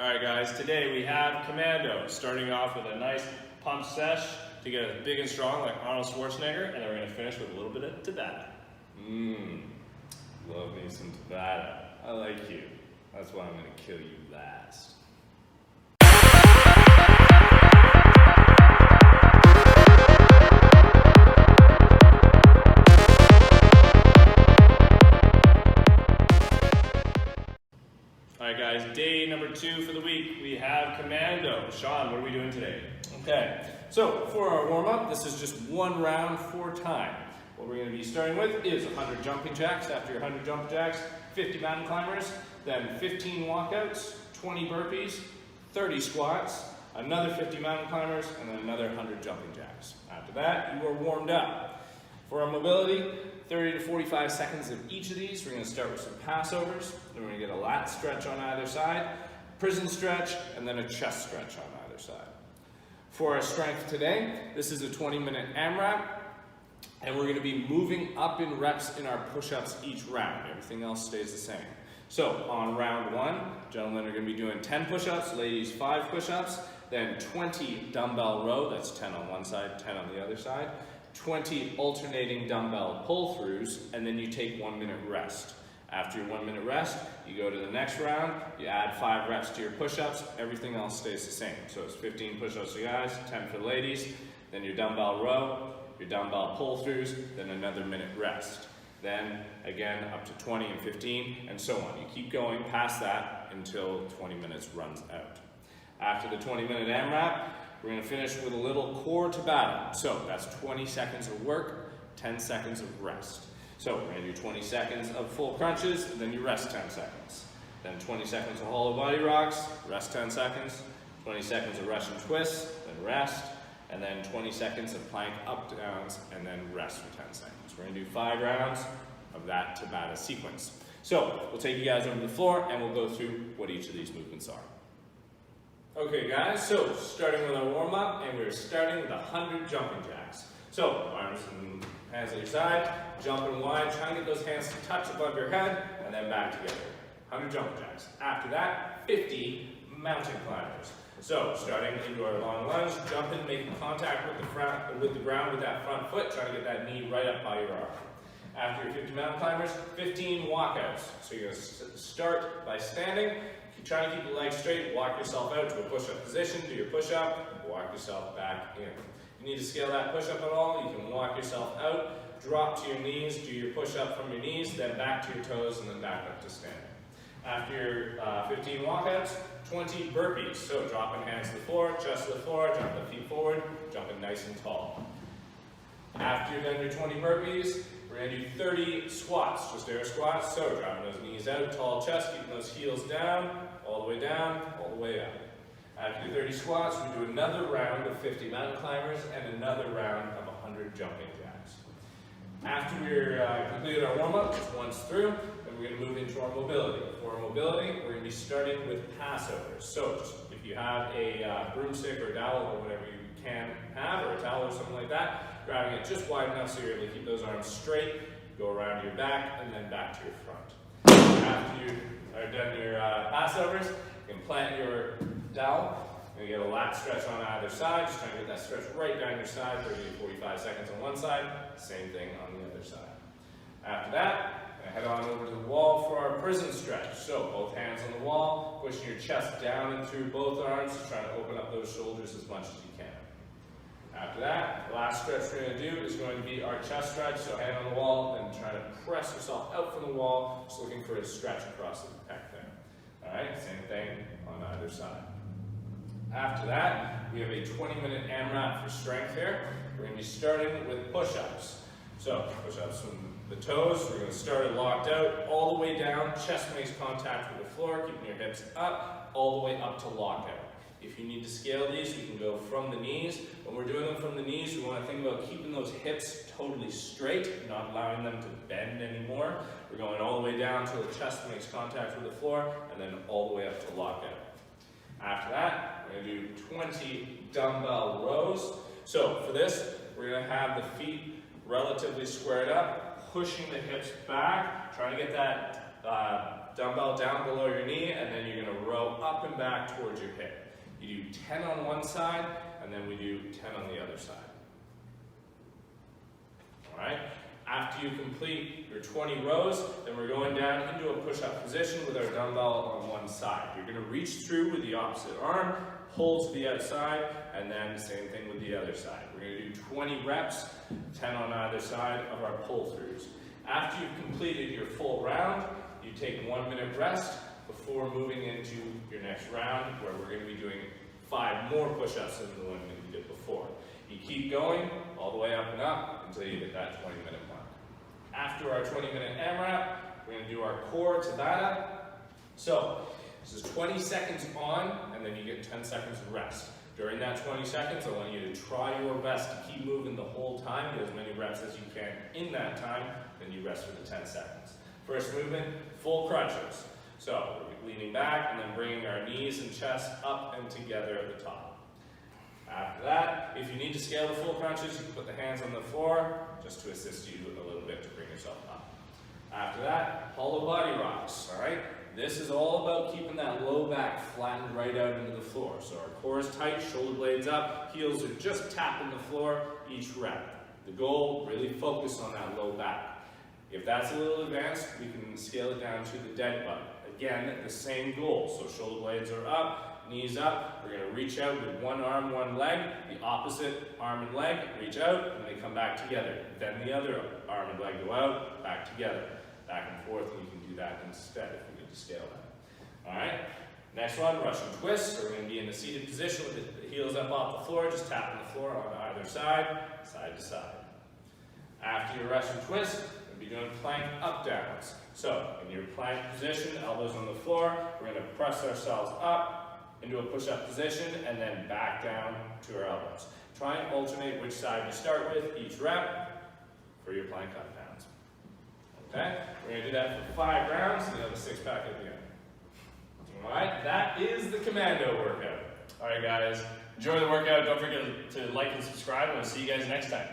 All right, guys, today we have Commando, starting off with a nice pump sesh to get us big and strong like Arnold Schwarzenegger, and then we're going to finish with a little bit of tabata. Love me some tabata. I like you. That's why I'm going to kill you last. All right, guys, day number 2 for the week, we have Commando. Sean, what are we doing today? Okay, so for our warm-up, this is just 1 round, 4 time. What we're going to be starting with is 100 jumping jacks. After your 100 jumping jacks, 50 mountain climbers, then 15 walkouts, 20 burpees, 30 squats, another 50 mountain climbers, and then another 100 jumping jacks. After that, you are warmed up. For our mobility, 30 to 45 seconds of each of these. We're going to start with some passovers, then we're going to get a lat stretch on either side, prison stretch, and then a chest stretch on either side. For our strength today, this is a 20-minute AMRAP, and we're going to be moving up in reps in our push-ups each round. Everything else stays the same. So on round 1, gentlemen are going to be doing 10 push-ups, ladies 5 push-ups, then 20 dumbbell row, that's 10 on one side, 10 on the other side, 20 alternating dumbbell pull-throughs, and then you take 1 minute rest. After your 1 minute rest, you go to the next round, you add 5 reps to your push-ups, everything else stays the same. So it's 15 push-ups for guys, 10 for ladies, then your dumbbell row, your dumbbell pull-throughs, then another minute rest. Then again up to 20 and 15, and so on. You keep going past that until 20 minutes runs out. After the 20-minute AMRAP, we're going to finish with a little core tabata. So that's 20 seconds of work, 10 seconds of rest. So we're going to do 20 seconds of full crunches, then you rest 10 seconds. Then 20 seconds of hollow body rocks, rest 10 seconds. 20 seconds of Russian twists, then rest. And then 20 seconds of plank up downs, and then rest for 10 seconds. We're going to do 5 rounds of that tabata sequence. So we'll take you guys over the floor and we'll go through what each of these movements are. Okay guys, so starting with our warm-up, and we're starting with 100 jumping jacks. So arms and hands at your side, jumping wide, trying to get those hands to touch above your head, and then back together. 100 jumping jacks. After that, 50 mountain climbers. So starting into our long lunge, jumping, making contact with the ground with that front foot, trying to get that knee right up by your arm. After your 50 mountain climbers, 15 walkouts. So you're going to start by standing. Keep trying to keep the legs straight, walk yourself out to a push-up position, do your push-up, walk yourself back in. If you need to scale that push-up at all, you can walk yourself out, drop to your knees, do your push-up from your knees, then back to your toes, and then back up to standing. After your 15 walkouts, 20 burpees. So dropping hands to the floor, chest to the floor, jump the feet forward, jumping nice and tall. After you've done your 20 burpees, we're going to do 30 squats, just air squats. So driving those knees out, tall chest, keeping those heels down, all the way down, all the way up. After your 30 squats, we do another round of 50 mountain climbers and another round of 100 jumping jacks. After we're completed our warm-up, just once through, then we're going to move into our mobility. For our mobility, we're going to be starting with passovers. So just if you have a broomstick or a dowel or whatever you can have, or a towel or something like that, grabbing it just wide enough so you're able to keep those arms straight, go around your back, and then back to your front. After you are done your passovers, you can plant your dowel. You get a lat stretch on either side, just trying to get that stretch right down your side, 30 to 45 seconds on one side, same thing on the other side. After that, head on over to the wall for our prison stretch. So both hands on the wall, pushing your chest down and through both arms, trying to open up those shoulders as much as you can. After that, the last stretch we're going to do is going to be our chest stretch. So hand on the wall, and try to press yourself out from the wall, just looking for a stretch across the pec there. All right, same thing on either side. After that, we have a 20-minute AMRAP for strength here. We're going to be starting with push-ups. So push-ups from the toes. We're going to start it locked out, all the way down. Chest makes contact with the floor, keeping your hips up, all the way up to lockout. If you need to scale these, you can go from the knees. When we're doing them from the knees, we want to think about keeping those hips totally straight, not allowing them to bend anymore. We're going all the way down until the chest makes contact with the floor, and then all the way up to lockout. After that, we're going to do 20 dumbbell rows. So for this, we're going to have the feet relatively squared up, pushing the hips back, trying to get that dumbbell down below your knee, and then you're gonna row up and back towards your hip. You do 10 on one side, and then we do 10 on the other side. All right? After you complete your 20 rows, then we're going down into a push-up position with our dumbbell on one side. You're gonna reach through with the opposite arm, pull to the outside, and then same thing with the other side. We're gonna do 20 reps, 10 on either side of our pull-throughs. After you've completed your full round, you take 1 minute rest before moving into your next round, where we're gonna be doing 5 more push-ups than the one that we did before. You keep going all the way up and up until you hit that 20-minute mark. After our 20-minute AMRAP, we're going to do our core tabata. So this is 20 seconds on, and then you get 10 seconds of rest. During that 20 seconds, I want you to try your best to keep moving the whole time, do as many reps as you can in that time, then you rest for the 10 seconds. First movement, full crunches. So we're leaning back and then bringing our knees and chest up and together at the top. After that, if you need to scale the full crunches, you can put the hands on the floor just to assist you a little bit to bring yourself up. After that, hollow body rocks, all right? This is all about keeping that low back flattened right out into the floor. So our core is tight, shoulder blades up, heels are just tapping the floor each rep. The goal, really focus on that low back. If that's a little advanced, we can scale it down to the dead bug. Again, the same goal. So shoulder blades are up, knees up. We're going to reach out with one arm, one leg. The opposite arm and leg, reach out, and they come back together. Then the other arm and leg go out, back together. Back and forth, and you can do that instead if we need to scale that. All right? Next one, Russian twist. So we're going to be in the seated position with the heels up off the floor, just tapping the floor on either side, side to side. After your Russian twist, we'll be doing plank up downs. So in your plank position, elbows on the floor, we're going to press ourselves up into a push-up position and then back down to our elbows. Try and alternate which side you start with each rep for your plank up downs. Okay? We're going to do that for 5 rounds and you'll have a 6-pack at the end. Alright, that is the Commando workout. All right, guys, enjoy the workout. Don't forget to like and subscribe, and we'll see you guys next time.